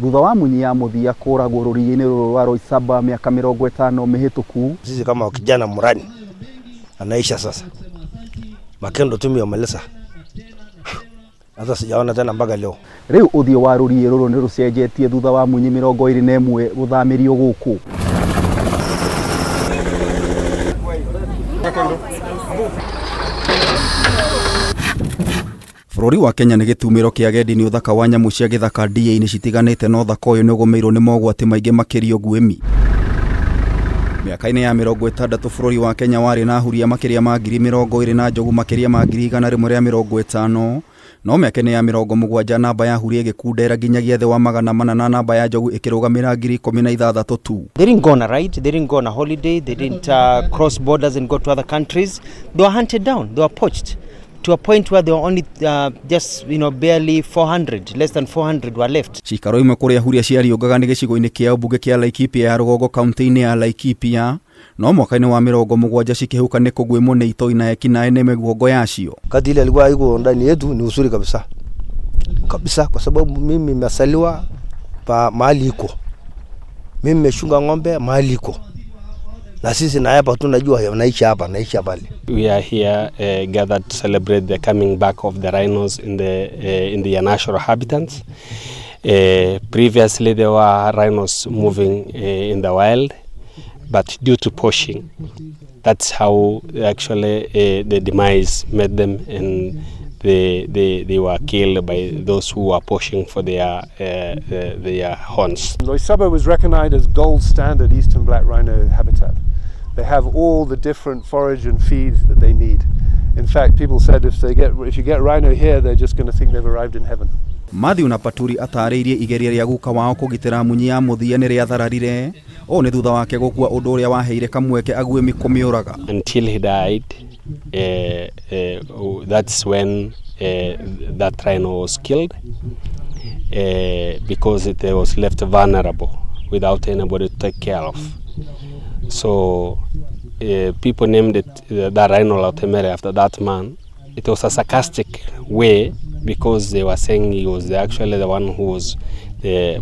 thutha wa Munyi ya muthia kũragwo rũriĩ-inĩ rũrũ rwa Roysambu miaka 50 mĩhĩtũku. Sisi kama kijana mrani anaisha sasa. Makendo tumemaliza. Hata sijaona tena mpaka leo. Rĩu ũthiũ wa rũriĩ rũrũ nĩ rũcenjetie thutha wa Munyi 21 gũthamirio gũkũ. Bũrũri wa Kenya nĩ gĩtumĩro kĩa agendi nĩ ũthaka wa nyamũ cia gĩthaka ndĩa-inĩ citiganĩte no thaka ũyũ nĩ ũgũmĩirwo nĩ mogwati maingĩ makĩria ũguĩmi. Mĩaka-inĩ ya 60 bũrũri wa Kenya warĩ na huria makĩria ma 20,000 na njogu makĩria ma 150, no mĩaka-inĩ ya 70 namba ya huria ĩgĩkundera nginyagia thĩ wa 400 na namba ya njogu ĩkĩrũgamĩra 16,000 tu. They didn't go on a ride, they didn't go on a holiday, they didn't cross borders and go to other countries. They were hunted down, they were poached to a point where they were only just barely 400, less than 400 were left. Cikaro imwe kũrĩa huria ciariũngaga nĩ gĩcigo-inĩ kĩa ũmbunge kĩa Laikipia ya rũgongo kaunti-inĩ ya Laikipia, no mwaka-inĩ wa 70 cikĩhuka nĩ kũguĩmwo nĩ itoi na ekinaĩ nĩ mĩguongo yacio. Kati ile alikuwa iko ndani yetu ni uzuri kabisa. Kabisa kwa sababu mimi nimesaliwa pa mahali iko. Mimi nimeshunga ng'ombe mahali iko. Na sisi na hapa tunajua naishi hapa pale. We are here gathered to celebrate the coming back of the rhinos in the natural habitats. Previously there were rhinos moving in the wild, but due to poaching, that's how actually the demise met them, and they were killed by those who were poaching for their horns. Roysambu was recognized as gold standard eastern black rhino habitat. They have all the different forage and feed that they need. In fact, people said if you get rhino here, they're just going to think they've arrived in heaven. Mathiũ na Paturi atarĩirie igeria rĩa guka wao kũgitĩra Munyi ya muthia nĩ rĩathararire, o nĩ thutha wake gũkua ũndũ ũrĩa waheire kamweke aguĩmi kũmĩũraga. Until he died, that's when that rhino was killed, because it was left vulnerable without anybody to take care of. So people named it the rhino Lautemere after that man. It was a sarcastic way because they were saying he was actually the one who was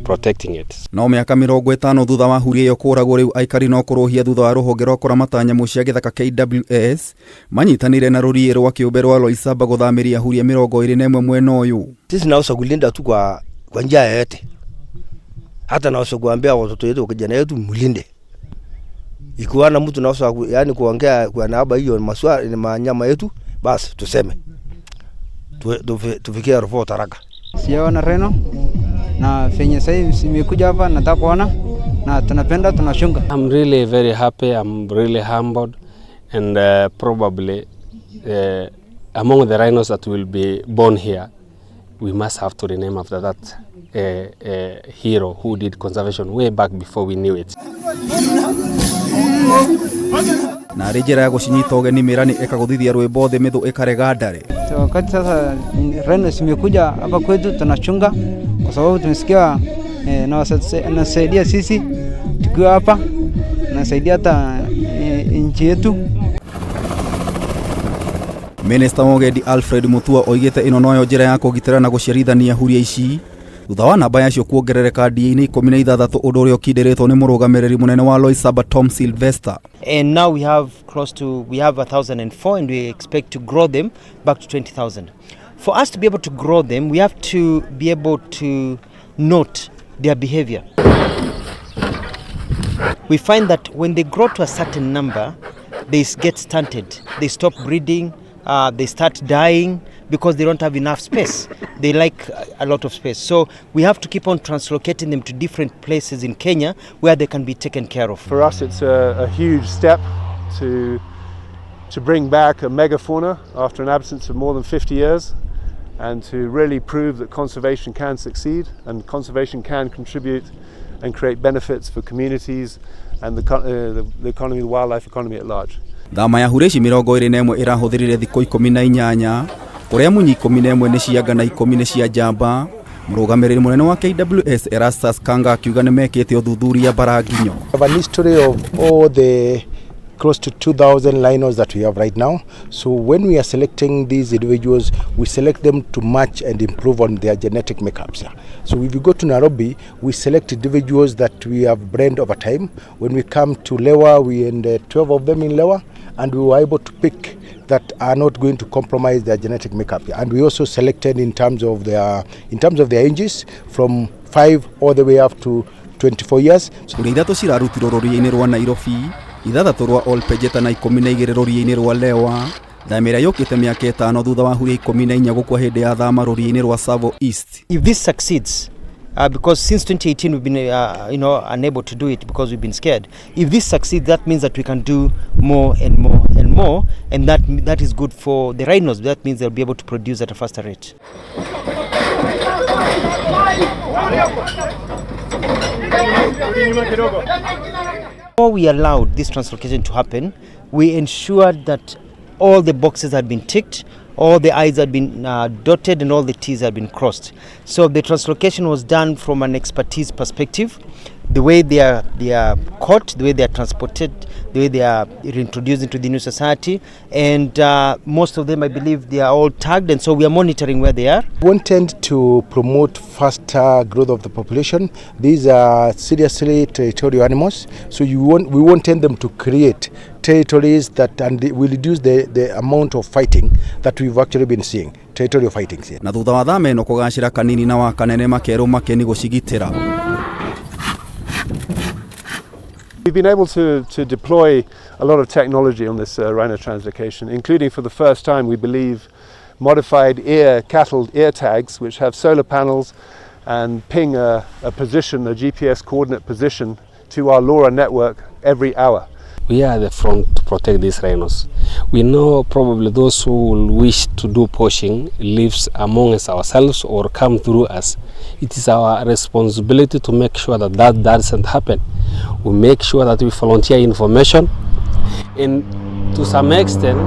protecting it. No mĩaka 50 thutha wa huria ĩyo kũragwo rĩu aikari no kũrũhia thutha wa rũhonge rwa kũramata nyamũ cia gĩthaka KWS manyitanire na rũriĩ rwa kĩũmbe rwa Roysambu gũthamiria huria 21 mwena ũyũ. Sisi naweza kulinda tu kwa njia yoyote. Hata naweza kuambia watoto wetu kijana yetu mulinde. Ikiwa na mtu naweza yani kuongea kwa niaba hiyo maswali ni manyama yetu, basi tuseme. Tufikie ripoti haraka. Sijaona rhino na fenye sasa imekuja hapa nataka kuona na tunapenda tunashunga. I'm really very happy, I'm really humbled, and probably among the rhinos that will be born here, we must have to rename after that hero who did conservation way back before we knew it. Na rejera ya gũcinyita ũgeni mĩrani ĩkagũthithia rwĩmbo thĩ mĩthũ ĩkarega ndare. Wakati sasa rhino imekuja hapa kwetu tunachunga kwa sababu tumesikia nasaidia sisi tukiwa hapa, nasaidia hata nchi yetu. Minister wa ũgendi Alfred Mutua oigĩte ĩno noyo njĩra ya kũgitĩra na gũciarithania huria ici thutha wa namba yacio kuongerereka ndĩa-inĩ 16 ũndũ ũrĩa ũkindĩrĩtwo nĩ mũrũgamĩrĩri mũnene wa Roysambu Tom Sylvester. And now we have 1,004 and we expect to grow them back to 20,000. For us to be able to grow them, we have to be able to note their behavior. We find that when they grow to a certain number, they get stunted. They stop breeding, they start dying because they don't have enough space. They like a lot of space. So we have to keep on translocating them to different places in Kenya where they can be taken care of. For us, it's a huge step to bring back a megafauna after an absence of more than 50 years, and to really prove that conservation can succeed and conservation can contribute and create benefits for communities and the economy, the wildlife economy at large. Thama ya huria ici 21 ĩrahũthĩrire thikũ 18, kũrĩa Munyi 11 nĩ cianga na 10 nĩ cia njamba. Mũrũgamĩrĩri mũnene wa KWS Erastus Kanga akiuga nĩ mekĩte ũthuthuria Baranginyo. We have a history of all the close to 2,000 rhinos that we have right now. So when we are selecting these individuals, we select them to match and improve on their genetic makeups. So if you go to Nairobi, we select individuals that we have bred over time. When we come to Lewa, we end 12 of them in Lewa, and we were able to pick that are not going to compromise their genetic makeup. And we also selected in terms of their ages from 5 all the way up to 24 years. Ithatũ cirarutirwo rũriĩ-inĩ rwa Nairobi, ithathatũ rwa Olpejeta na 12 rũriĩ-inĩ rwa Lewa. Thamĩra yũkĩte mĩaka 5 thutha wa huria 14 gũkua hĩndĩ ya thama rũriĩ-inĩ rwa Savo East. If this succeeds, because since 2018 we've been unable to do it because we've been scared. If this succeeds, that means that we can do more and more and more, and that is good for the rhinos. That means they'll be able to produce at a faster rate. Before we allowed this translocation to happen, we ensured that all the boxes had been ticked, all the I's had been dotted, and all the T's had been crossed. So the translocation was done from an expertise perspective. The way they are caught, the way they are transported, the way they are reintroduced into the new society, and most of them, I believe, they are all tagged, and so we are monitoring where they are. We intend to promote faster growth of the population. These are seriously territorial animals, so we won't tend them to create territories that will reduce the amount of fighting that we've actually been seeing, territorial fighting. Na thutha wa thama ĩno kũgacĩra kanini na wa kanene makerwo makeni gũcigitĩra. We've been able to deploy a lot of technology on this rhino translocation, including for the first time, we believe, modified cattle ear tags, which have solar panels and ping a position, a GPS coordinate position, to our LoRa network every hour. We are the front to protect these rhinos. We know probably those who will wish to do poaching lives among us ourselves or come through us. It is our responsibility to make sure that doesn't happen. We make sure that we volunteer information, and to some extent,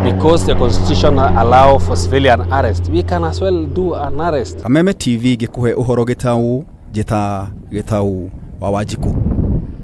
because the constitution allows for civilian arrest, we can as well do an arrest. Kameme TV gĩkũhe ũhoro gĩtaũ, njĩta gĩtaũ wa Wanjikũ.